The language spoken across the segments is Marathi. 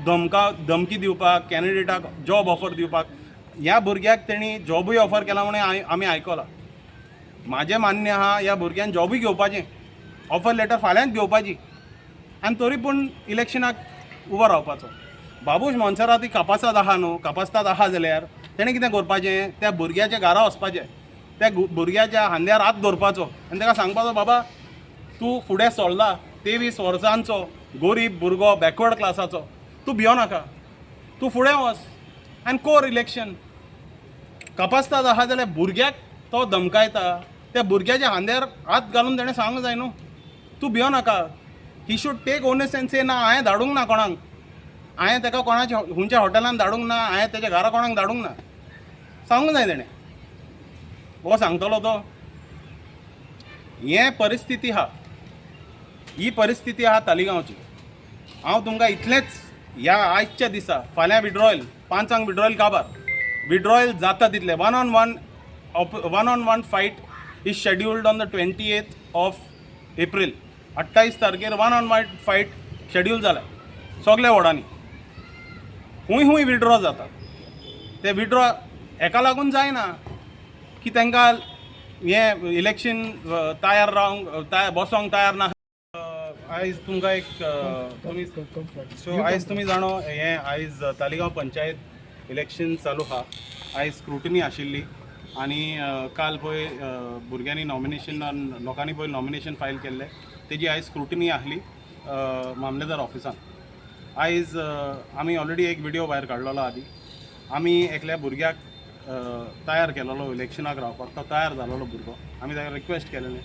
धमकी दिवपाक, कॅन्डिडेटाक जॉब ऑफर दिवपाक, ह्या भुरग्याक तेणी जॉबूय ऑफर केला म्हणून आमी आयकलां. म्हाजें मान्य आहा ह्या भुरग्यान जॉबूय घेवपाचें, ऑफर लेटर फाल्यांच घेवपाची, आनी तरी पूण इलेक्शनाक उबो रावपाचो. बाबूश मोन्सेरात ती कापासात आहा न्हू, कापास्ताद आहा जाल्यार तेणें कितें करपाचें, त्या भुरग्याच्या घरा वचपाचें, त्या भुरग्याच्या खांद्यार हात दवरपाचो आनी ताका सांगपाचो, बाबा तूं फुडें सरला, 23 वर्सांचो गरीब भुरगो, बॅकवर्ड क्लासाचो, तूं भियो नाका, तूं फुडें वच आनी कोर इलेक्शन. कापास्ताद आहा जाल्यार भुरग्याक तो धमकायता, त्या भुरग्याच्या खांद्यार हात घालून ताणें सांगूंक जाय न्हू, तूं भियो नाका. ही शूड टेक ओनस एंड से ना हांवें धाडूंक ना कोणाक, हांवें ताका कोणाच्या खंयच्या हॉटेलान धाडूंक ना, हांवें तेच्या घरा कोणाक धाडूंक ना, सांगूंक जाय तेणें. हो सांगतलो तो. हे परिस्थिती आहा, ही परिस्थिती आहा तालिगांवची. हांव तुमकां इतलेंच ह्या आयच्या दिसा, फाल्यां विड्रॉयल, 5 विड्रॉयल काबार, विड्रॉयल जाता तितले one on one fight is scheduled on the 28th of April. 28 तारखेर one on one fight schedule जाला सगल्या वॉर्डांनी. खूंय विड्रॉ जाता. ते विड्रॉ हेका लागून जायना की तांकां हें इलेक्शन तयार रावंक बसोंक तयार ना. आयज तुमकां एक आयज तुमी जाणो हें आयज तालिगांव पंचायत इलेक्शन चालू आहा. आयज स्क्रुटिनी आशिल्ली आनी काल पळय भुरग्यांनी लोकांनी पळय नॉमिनेशन फायल केल्लें, तेजी आयज स्क्रुटिनी आसली मामलेदार ऑफिसान. आयज आमी ऑलरेडी एक व्हिडिओ भायर काडलेलो आदी. आमी एकल्या भुरग्याक तयार केलेलो इलेक्शनाक रावपाक. तो तयार जालोलो भुरगो. आमी ताका रिक्वेस्ट केलेलें,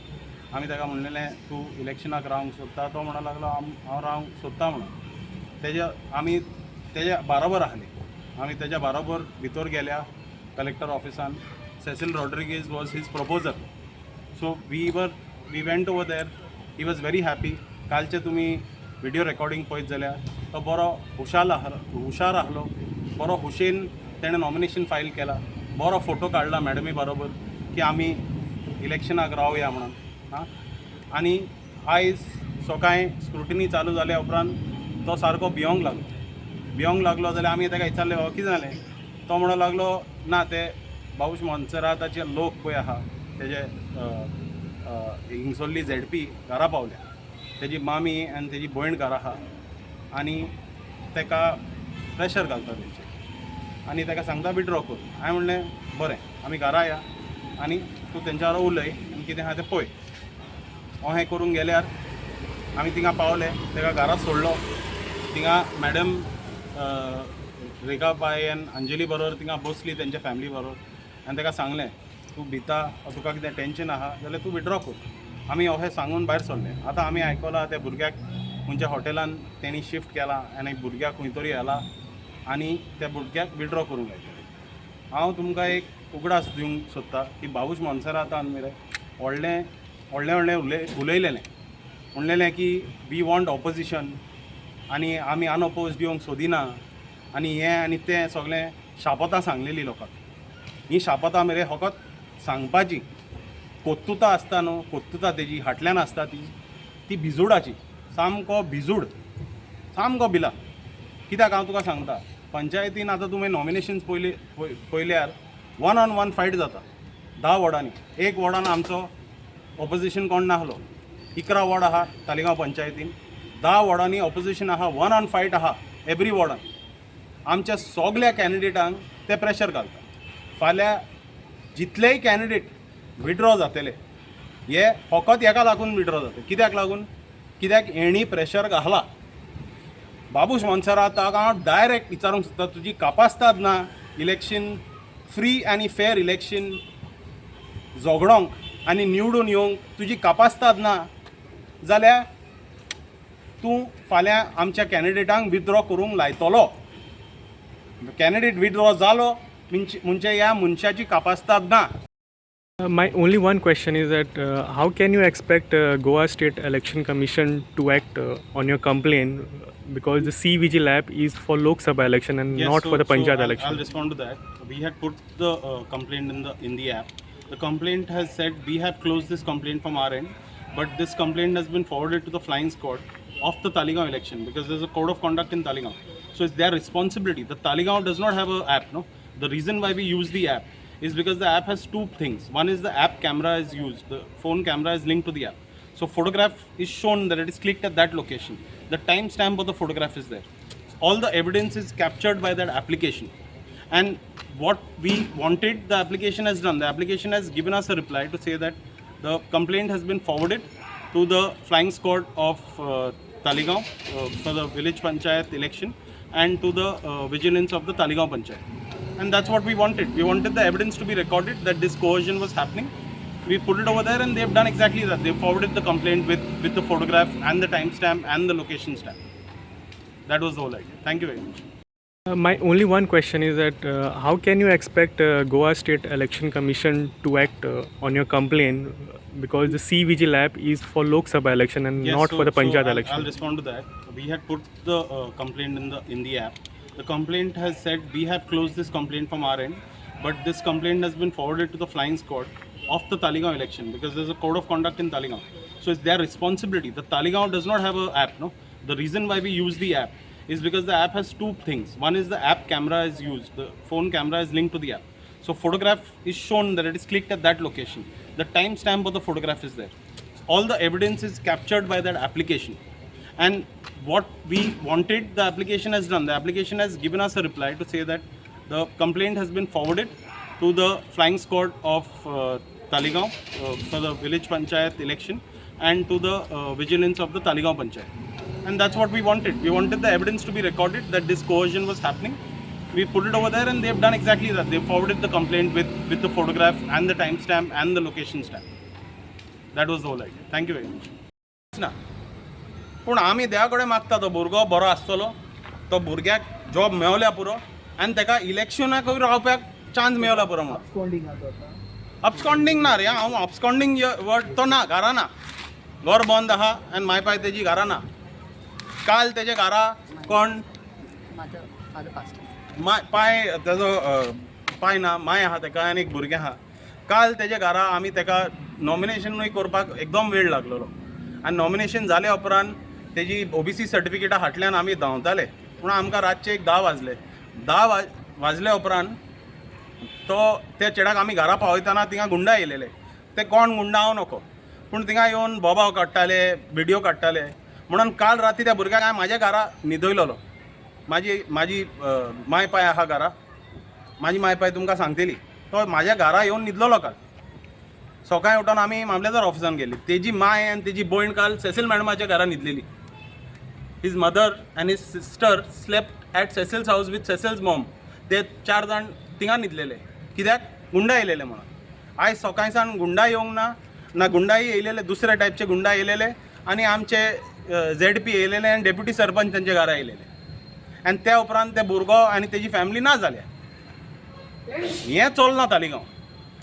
आमी ताका म्हणलेलें तूं इलेक्शनाक रावंक सोदता. तो म्हणूंक लागलो हांव रावंक सोदता म्हणून. आमी तेज्या बारोबर आसले. आमी तेज्या बारोबर भितर गेल्या कलेक्टर ऑफिसान. Cecil Rodrigues was his proposer. So we went over there. He was very happy. कालचे तुमी व्हिडिओ रेकॉर्डिंग पळयत जाल्यार तो बरो हुशार आसलो. बरो हुशेन तेणें नॉमिनेशन फायल केला. बरो फोटो काडला मॅडमी बरोबर की आमी इलेक्शनाक रावया म्हणून. हां, आनी आयज सकाळीं स्क्रुटिनी चालू जाल्या उपरांत तो सारको भियोंक लागलो जाल्यार आमी ताका विचारलें कितें जालें. तो म्हणूंक लागलो ना ते बाबूश मोन्सेराताचे लोक पळय आहा तेजे हिंगसोल्ली ZP घरा पावल्या. तेजी मामी आनी तेजी भयण घरा आहा आनी ताका प्रेशर घालता तेंचे आनी ताका सांगता विड्रॉ कर. हांवें म्हणलें बरें, आमी घरा या आनी तूं तेंच्या वांगडा उलय आनी कितें आहा तें पळय. अहें करून गेल्यार आमी थिंगा पावले. ताका घरा सोडलो. थिंगा मॅडम रेखाबाई आनी अंजली बरोबर थिंगा बसली तेंच्या फॅमिली बरोबर आनी ताका सांगलें तूं भिता, तुका कितें टेंशन आहा जाल्यार तूं विड्रॉ कर. आमी अशें सांगून भायर सरले. आतां आमी आयकलां त्या भुरग्याक खंयच्या हॉटेलान तेणी शिफ्ट केला आनी भुरग्याक खंय तरी येला आनी त्या भुरग्याक विड्रॉ करूंक लायतले. हांव तुमकां एक उगडास दिवंक सोदतां की बाबूश मोन्सेरातान मरे व्हडलें उलयलेलें म्हणलेलें की वी वॉन्ट ऑपोजिशन आनी आमी अनऑपोज्ड येवंक सोदिना आनी हें आनी तें सगळें शापोतां सांगलेलीं लोकांक. ही शापोतां मरे फकत सांगपाची. कोत्तुता आसता न्हू, कोत्तुता तेजी हाटल्यान आसता ती बिजुडाची. सामको बिजूड, सामको भिला. कित्याक हांव तुका सांगता, पंचायतीन आतां तुवें नॉमिनेशन्स पळयल्यार वन ऑन वन फायट जाता 10 वॉर्डांनी. एक वॉर्डान आमचो ऑपोजिशन कोण नासलो. 11 वॉर्ड आहा तालिगांव पंचायतीन. 10 वॉर्डांनी ऑपोजिशन आहा. वन ऑन फायट आहा एवरी वॉर्डान. आमच्या सगल्या कॅन्डिडेटांक ते प्रेशर घालता. फाल्यां जितलेय कॅन्डिडेट विड्रॉ जातले हे फकत हेका लागून विड्रॉ जाता. कित्याक लागून? कित्याक हेणी प्रेशर घाला. बाबूश मोन्सेराताक हांव डायरेक्ट विचारूंक सोदता, तुजी कापास्ताद ना इलेक्शन फ्री आनी फेर इलेक्शन झगडोंक आनी निवडून येवंक तुजी कापास्ताद ना जाल्यार तूं फाल्यां आमच्या कॅन्डिडेटांक विथड्रॉ करूंक लायतलो. कॅन्डिडेट विथड्रॉ जालो म्हणजे ह्या मनशाची कापास्ताद ना. My only one question is that how can you expect Goa State Election Commission to act on your complaint because the CVG lab is for Lok Sabha election and not for the Panchayat election? I'll respond to that. We had put the complaint in the app. The complaint has said we have closed this complaint from our end, but this complaint has been forwarded to the flying squad of the Talegaon election because there's a code of conduct in Talegaon. So it's their responsibility. The Taligaon does not have an app, no? The reason why we use the app is because the app has two things. One is the app camera is used. The phone camera is linked to the app. So photograph is shown that it is clicked at that location. The timestamp of the photograph is there. All the evidence is captured by that application. And what we wanted, the application has done. The application has given us a reply to say that the complaint has been forwarded to the flying squad of Taligaon for the village panchayat election and to the vigilance of the Taligaon panchayat. And that's what we wanted. We wanted the evidence to be recorded that this coercion was happening. We put it over there and they've done exactly that. They forwarded the complaint with the photograph and the timestamp and the location stamp. That was the whole idea. Thank you very much. My only one question is that how can you expect Goa State Election Commission to act on your complaint because the C-Vigil app is for Lok Sabha election and Yes, not for the Panchayat I'll election? respond to that. We had put the complaint in the app. The complaint has said we have closed this complaint from our end, but this complaint has been forwarded to the flying squad of the Taligaon election because there's a code of conduct in Taligaon. So it's their responsibility. The Taligaon does not have an app, no? The reason why we use the app is because the app has two things. One is the app camera is used. The phone camera is linked to the app. So photograph is shown that it is clicked at that location. The timestamp of the photograph is there. All the evidence is captured by that application. And what we wanted, the application has done. The application has given us a reply to say that the complaint has been forwarded to the flying squad of Taligaon for the village panchayat election and to the vigilance of the Taligaon panchayat. And that's what we wanted. We wanted the evidence to be recorded that this coercion was happening. We put it over there and they've done exactly that. They forwarded the complaint with the photograph and the timestamp and the location stamp. That was the whole idea. Thank you very much. ना पूण आमी देवा कडेन मागता तो भुरगो बरो आसतलो तो भुरग्याक जॉब मेळल्या पुरो आनी ताका इलेक्शनाकूय रावपाक चान्स मेळला पुरो म्हणून अपस्कॉन्डिंग ना रे हांव अपस्कॉन्डिंग वर्ड तो ना घरा ना घर बंद आहा आनी माय पाय तेजी घरा ना काल तेजे घरा कोण माय पाय तेजो पाय ना माय आहा तेका आनी एक भुरगें आहा काल तेजे घरा आमी तेका नॉमिनेशनूय करपाक एकदम वेळ लागलेलो आनी नॉमिनेशन जाल्या उपरांत तेजी OBC सर्टिफिकेटा फाटल्यान आमी धांवताले पूण आमकां रातचे एक 10 वाजले 10 वाजल्या उपरांत तो त्या चेडाक आमी घरा पावयतना थिंगा गुंडा येयलेले ते कोण गुंडा हांव नको पूण थिंगा येवन बोबाव काडटाले व्हिडियो काडटाले म्हणून काल राती त्या भुरग्याक हांवें म्हाज्या घरा न्हिदयलोलो म्हाजी माय पाय आहा घरा म्हाजी माय पाय तुमकां सांगतली तो म्हाज्या घरा येवन न्हिदलोलो काल सकाळीं उठून आमी मामलेदार ऑफिसान गेली तेजी माय आनी तेजी भयण काल सेसील मॅडमाच्या घरा न्हिदलेली हिज मदर आनी his sister slept at Cecil's house with Cecil's mom ते 4 जाण थिंगा न्हिदलेले कित्याक गुंडा येयलेले म्हणून आयज सकाळी सावन गुंडा येवंक ना गुंडाय येयलेले दुसऱ्या टायपचे गुंडा येयलेले आनी आमचे ZP येयलेले आनी डेप्युटी सरपंच तांच्या घरा येयलेले आनी त्या उपरांत ते भुरगो आनी तेजी फॅमिली ना जाल्या हें चलना तालिगांव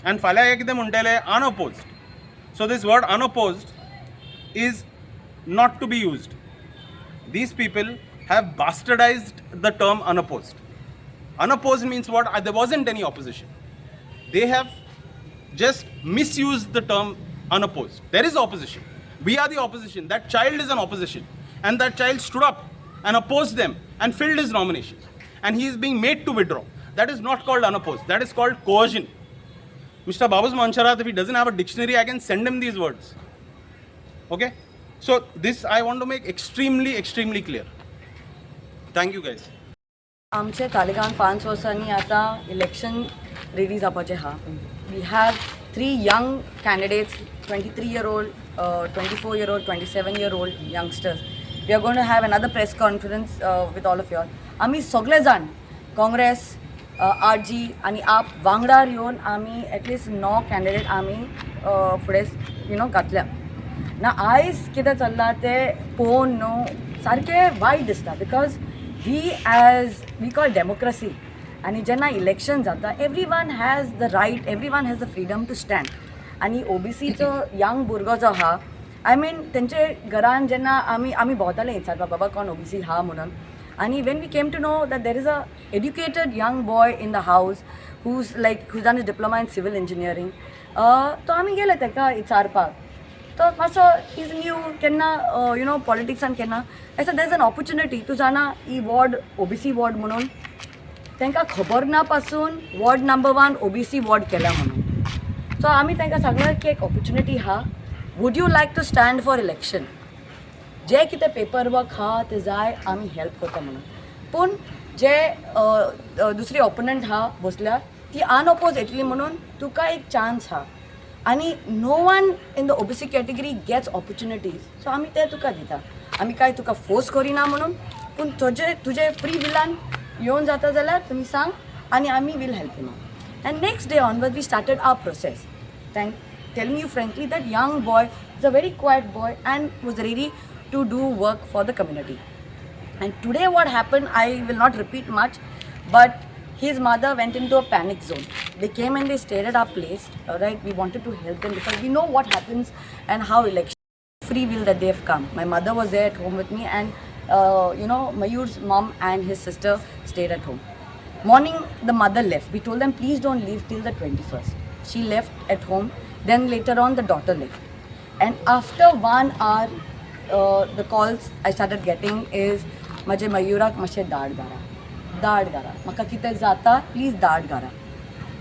आनी फाल्यां हे कितें म्हणटले unopposed so this word unopposed is not to be used these people have bastardized the term unopposed. Unopposed means what? There wasn't any opposition. They have just misused the term unopposed. There is opposition. We are the opposition. That child is an opposition. And that child stood up and opposed them and filled his nomination. And he is being made to withdraw. That is not called unopposed. That is called coercion. Mr. Babus Mancharat, if he doesn't have a dictionary, I can send him these words. Okay? So this I want to make extremely clear. Thank you guys. आमचे तालिगांव 5 वर्सांनी आतां इलेक्शन रेडी जावपाचें आहा we have 3 young candidates 23-year-old 24-year-old 27-year-old youngsters. We are going to have another press conference with all of you all. आमी सगळे जाण काँग्रेस RG आनी आप वांगडार येवन आमी एटलिस्ट 9 कॅन्डिडेट आमी फुडें घातल्या ना आयज कितें चल्लां तें पळोवन न्हू सारकें वायट दिसता बिकॉज वी कॉल डेमोक्रेसी आनी जेन्ना इलेक्शन जाता everyone has the right everyone has the freedom to stand आनी OBCचो यंग भुरगो जो आहा आय मीन तेंचे घरान जेन्ना आमी भोंवताले विचारपाक बाबा कोण OBC हा म्हणून आनी when we came to know that there is a educated young boy in the house who's done is diploma in civil engineering तो आमी गेले ताका विचारपाक तो मातसो इज न्यू केन्ना यू नो पॉलिटिक्सान केन्ना ऐसा देर इज एन ऑपॉर्च्युनिटी तूं जाणा ही वॉर्ड ओबीसी वॉर्ड म्हणून तांकां खबर ना पासून वॉर्ड नंबर 1 ओबीसी वॉर्ड केला म्हणून सो आमी तांकां सांगल्यार की एक ऑपॉर्च्युनिटी हा would you like to stand for election जे कितें पेपर वर्क हा ते जाय आमी हेल्प करता म्हणून पूण जे दुसरी ऑपोनंट हा बसल्यार ती अनऑपोज येतली म्हणून तुका एक चान्स हा आणि no one in the OBC category gets opportunities so आमी ते तुका दिता आमी काय तुका फोर्स करिना म्हणून पूण तुजे फ्री विलान येवन जाता जाल्यार तुमी सांग आनी आमी will help you and next day onward we started our process telling you frankly that young boy is a very quiet boy and was ready to do work for the community and today what happened, I will not repeat much, but his mother went into a panic zone. They came and they stayed at our place, alright, we wanted to help them because we know what happens and how election free will that they have come. My mother was there at home with me and you know Mayur's mom and his sister stayed at home. Morning the mother left, we told them please don't leave till the 21st. She left at home, then later on the daughter left and after 1 hour the calls I started getting is माझे मयुराक मातशें धाड घरा म्हाका कितें जाता प्लीज धाड घरा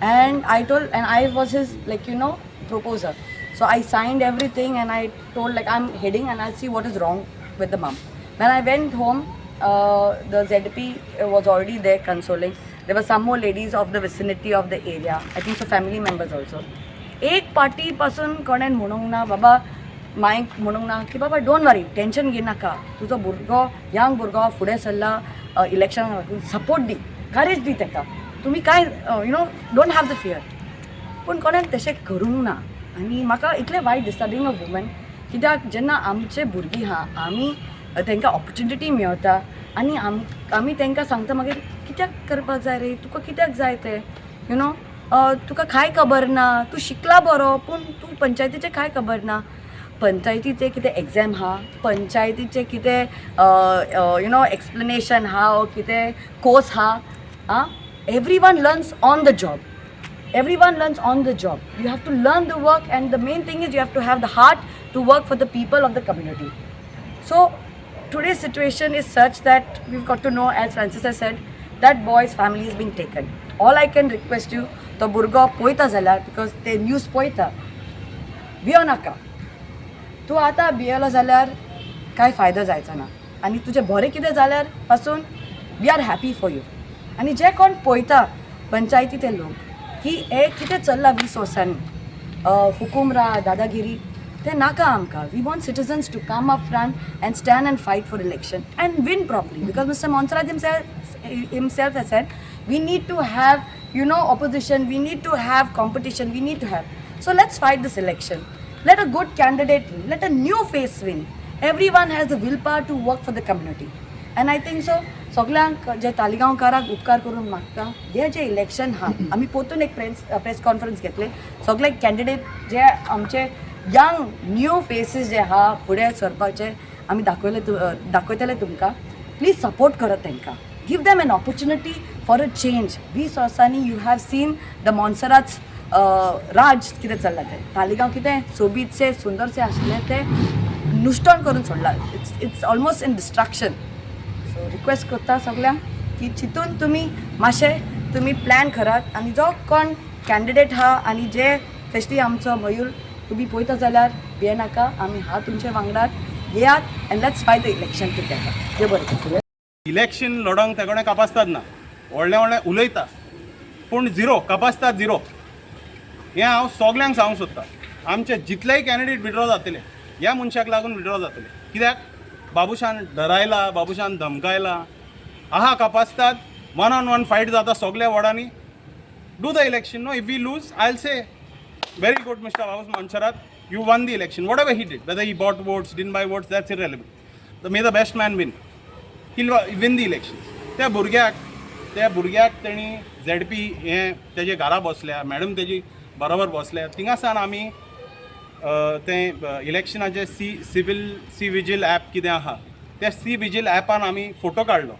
and I told and I was his like you know proposer so I signed everything and I told like I'm heading and I'll see what is wrong with the mom. When I went home the ZP was already there consoling. There were some more ladies of the vicinity of the area, I think so family members also. एक पार्टी पासून कोणें म्हणूंक ना बाबा मायक म्हणूंक ना की बाबा डोंट वरी टेंशन घे नाका तुजो भुरगो यंग भुरगो फुडें सरला इलेक्शनाक सपोर्ट दी करेज दी ताका तुमी कांय you know don't have the fear पूण कोणें तशें करूंक ना आनी म्हाका इतलें वायट दिसता बींग अ वुमन कित्याक जेन्ना आमचे भुरगीं हा आमी तांकां ऑपॉर्च्युनिटी मेळटा आनी आमी तांकां सांगता मागीर कित्याक करपाक जाय रे तुका कित्याक जाय तें यू नो तुका कांय खबर ना तूं शिकला बरो पूण तूं पंचायतीचें कांय खबर ना पंचायतीचे कितें एग्जाम हा पंचायतीचे कितें यू नो एक्सप्लेनेशन हा ओ कितें कोर्स हा everyone learns on the job everyone learns on the job you have to learn the work and the main thing is you have to have the heart to work for the people of the community so today's situation is such that we've got to know as Francis has said that boy's family is being taken all I can request you to burgo poita zalar because they news poita भियोनाका तूं आतां भियेलो जाल्यार कांय फायदो जायचो ना आनी तुजें बरें कितें जाल्यार पासून we are happy for you आनी जे कोण पळयता पंचायती ते लोक की हे कितें चल्लां 20 वर्सांनी हुकुमराज दादागिरी ते नाका आमकां we want citizens to come up front and stand and fight for election and win properly because mister Monserrate himself has said we need to have you know opposition we need to have competition we need to have so let's fight this election let a good candidate win let a new face win everyone has the willpower to work for the community and I think so सगळ्यांक जे तालिगांवकाराक उपकार करून मागता हे जे इलेक्शन हा आमी पोतून एक प्रेस कॉन्फरन्स घेतले सगळे कॅन्डिडेट जे आमचे यंग न्यू फेसीस जे हा फुडें सरपाचे आमी दाखयतले तुमकां प्लीज सपोर्ट करत तांकां give them an opportunity for a change 20 वर्सांनी यू हॅव सीन द मोन्सराज राज कितें चल्लां तें तालिगांव कितें सोबीतशें सुंदरशें आशिल्लें तें नुस्टोण करून सोडलां it's almost in destruction so request करता सगळ्यांक की चिंतून तुमी मातशें तुमी प्लॅन करात आनी जो कोण कॅन्डिडेट हा आनी जे स्पेशली आमचो मयूर तुमी पळयता जाल्यार भियेनाका आमी हा तुमचे वांगडात येयात and let's fight the election together देव बरें इलेक्शन लडोंक ते कोणें कापासतात ना व्हडलें व्हडलें उलयता पूण झिरो कापासतात झिरो हें हांव सगल्यांक सांगूंक सोदतां आमचे जितलेय कॅन्डिडेट विड्रॉ जातले ह्या मनशाक लागून विड्रॉ जातले कित्याक बाबुशान डरायला बाबुशान धमकायला आहा कापासतात 1-on-1 फायट जाता सगल्या वॉर्डांनी do the election no if we lose I will say very good Mr. Babu Montserrat, you won the election whatever he did whether he bought votes didn't buy votes that's irrelevant may the best man win he'll win the election त्या भुरग्याक तेणी ZP हे तेजे घरा बसल्या मॅडम तेजी बरोबर बसल्या थिंगासान आमी तें इलेक्शनाचे सी विजील ॲप कितें आहा त्या सी विजील ॲपान आमी फोटो काडलो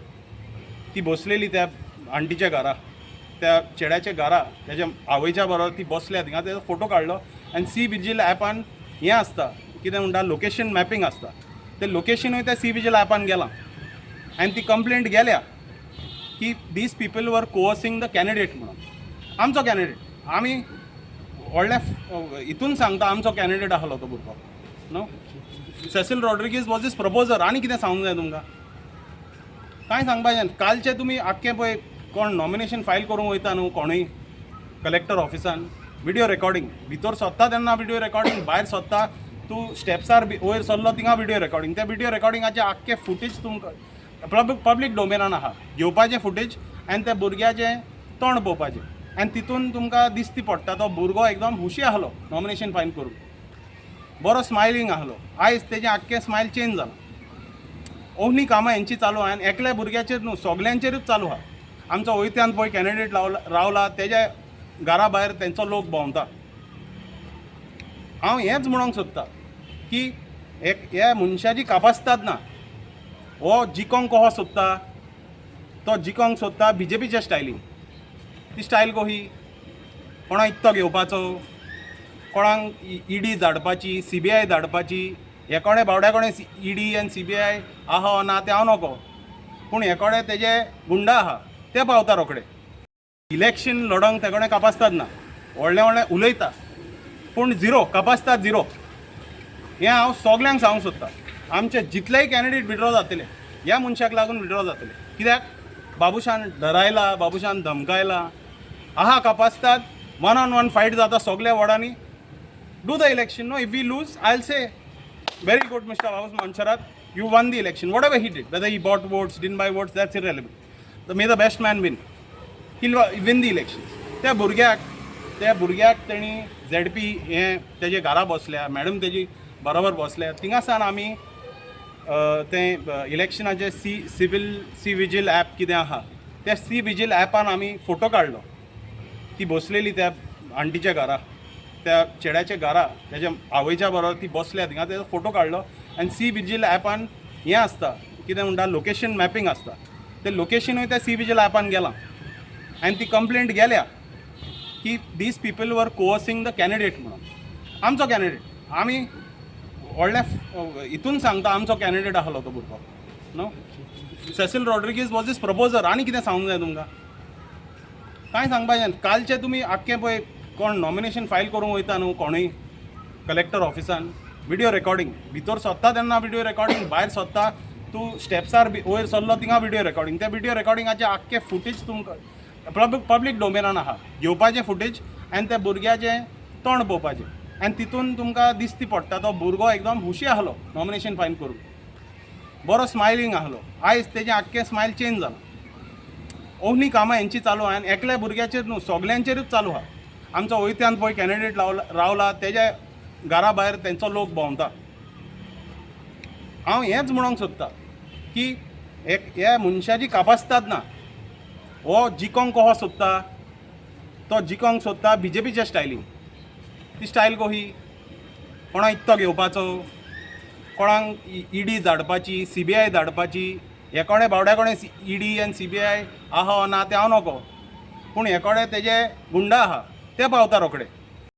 ती बसलेली त्या आंटीच्या घरा त्या चेड्याच्या घरा त्याच्या आवयच्या बरोबर ती बसल्या थिंगा तेजो फोटो काडलो आनी सी विजील ॲपान हें आसता कितें म्हणटा लोकेशन मॅपिंग आसता ते लोकेशनूय त्या सी विजील ॲपान गेलां आनी ती कंप्लेंट गेल्या की these people were कोवर्सिंग the candidate म्हणून आमचो कॅन्डिडेट आमी व्हडल्या हितून सांगता आमचो कॅन्डिडेट आसलो तो भुरगो न्हू Cecil Rodrigues was is proposer आनी कितें सांगूंक जाय तुमकां कांय सांगपाचें कालचे तुमी आख्खें पळय कोण नॉमिनेशन फायल करूंक वयता न्हू कोणूय कलेक्टर ऑफिसान व्हिडिओ रेकॉर्डिंग भितर सोदता तेन्ना व्हिडिओ रेकॉर्डिंग भायर सोदता तूं स्टेप्सार वयर सरलो थिंगा व्हिडिओ रेकॉर्डिंग त्या व्हिडिओ रेकॉर्डिंगाचे आख्खे फुटेज तुमकां पब्लीक डोमेनान आहा घेवपाचें फुटेज आनी त्या भुरग्याचें तोंड पळोवपाचें आनी तितून तुमकां दिश्टी पडटा तो भुरगो एकदम हुशी आसलो नॉमिनेशन फायल करून बरो स्मायलींग आसलो आयज तेजें आख्खें स्मायल चेंज जालां ओहनी कामां हेंची चालू आहा आनी एकल्या भुरग्याचेर न्हू सगल्यांचेरूच चालू आहा आमचो वयत्यान पळय कॅन्डिडेट रावला तेज्या घरा भायर तेंचो लोक भोंवता हांव हेंच म्हणूंक सोदतां की ह्या मनशाची कापासतात ना हो जिकोंक कहो सोदता तो जिकोंक सोदता BJPच्या स्टायलीन ती स्टायल कशी कोणाक इत्तो घेवपाचो कोणाक ED धाडपाची CBI धाडपाची हे कोणे बावड्या कोणे ED आनी CBI आहा ना ते हांव नको पूण हे कोणे तेजे गुंडा आहा ते पावता रोखडे इलेक्शन लडोंक ते कोणे कापासतात ना व्हडलें व्हडलें उलयता पूण झिरो कापासतात झिरो हें हांव सगल्यांक सांगूंक सोदतां आमचे जितलेय कॅन्डिडेट विड्रॉ जातले ह्या मनशाक लागून विड्रॉ जातले कित्याक बाबुशान डरायला बाबुशान धमकायला आहा कापासतात 1-on-1 फायट जाता सगल्या वॉर्डांनी do the election no if we lose I will say very good Mr. Babus Mancharat, you won the election whatever he did, whether he bought votes, didn't buy votes, that's irrelevant. May the best man win, he'll win the election. त्या भुरग्याक तेणी ZP हें तेजे घरा बसल्या मॅडम तेजी बरोबर बसल्या थिंगासान आमी तें इलेक्शनाचे सी विजील ॲप कितें आहा त्या सी विजील ॲपान आमी फोटो काडलो ती बसलेली त्या आंटीच्या घरा त्या चेड्याच्या घरा त्याच्या आवयच्या बरोबर ती बसल्या थिंगा तेजो फोटो काडलो आनी सी विजील ॲपान हें आसता कितें म्हणटा लोकेशन मॅपिंग आसता ते लोकेशनूय त्या सी विजील ॲपान गेलां आनी ती कंप्लेंट गेल्या की these people were कोवर्सिंग the candidate म्हणून आमचो कॅन्डिडेट आमी व्हडल्या हितून सांगता आमचो कॅन्डिडेट आसलो तो भुरगो न्हू Cecil Rodrigues was is proposer आनी कितें सांगूंक जाय तुमकां कांय सांगपाचें कालचे तुमी आख्खें पळय कोण नॉमिनेशन फायल करूंक वयता न्हू कोणूय कलेक्टर ऑफिसान व्हिडिओ रेकॉर्डिंग भितर सोदता तेन्ना व्हिडिओ रेकॉर्डिंग भायर सोदता तूं स्टेप्सार वयर सरलो थिंगा व्हिडिओ रेकॉर्डिंग त्या व्हिडिओ रेकॉर्डिंगाचे आख्खे फुटेज तुमकां पब्लीक डोमेनान आहा घेवपाचें फुटेज आनी त्या भुरग्याचें तोंड पळोवपाचें आनी तितून तुमकां दिश्टी पडटा तो भुरगो एकदम हुशी आसलो नॉमिनेशन फायल करून बरो स्मायलींग आसलो आयज तेजें आख्खें स्मायल चेंज जालां ओहनी कामां हेंची चालू आहा आनी एकल्या भुरग्याचेर न्हू सगल्यांचेरूच चालू आहा आमचो वयत्यान पळय कॅन्डिडेट रावला तेज्या घरा भायर तेंचो लोक भोंवता हांव हेंच म्हणूंक सोदतां की ह्या मनशाची कापासतात ना हो जिकोंक कहो सोदता तो जिकोंक सोदता BJPच्या स्टायलीन ती स्टायल कशी कोणाक इत्तो घेवपाचो कोणाक ED धाडपाची CBI धाडपाची हे कोणे बावड्या कोणे ED आनी CBI आहा ना ते हांव नको पूण हे कोणे तेजे गुंडा आहा ते पावता रोखडे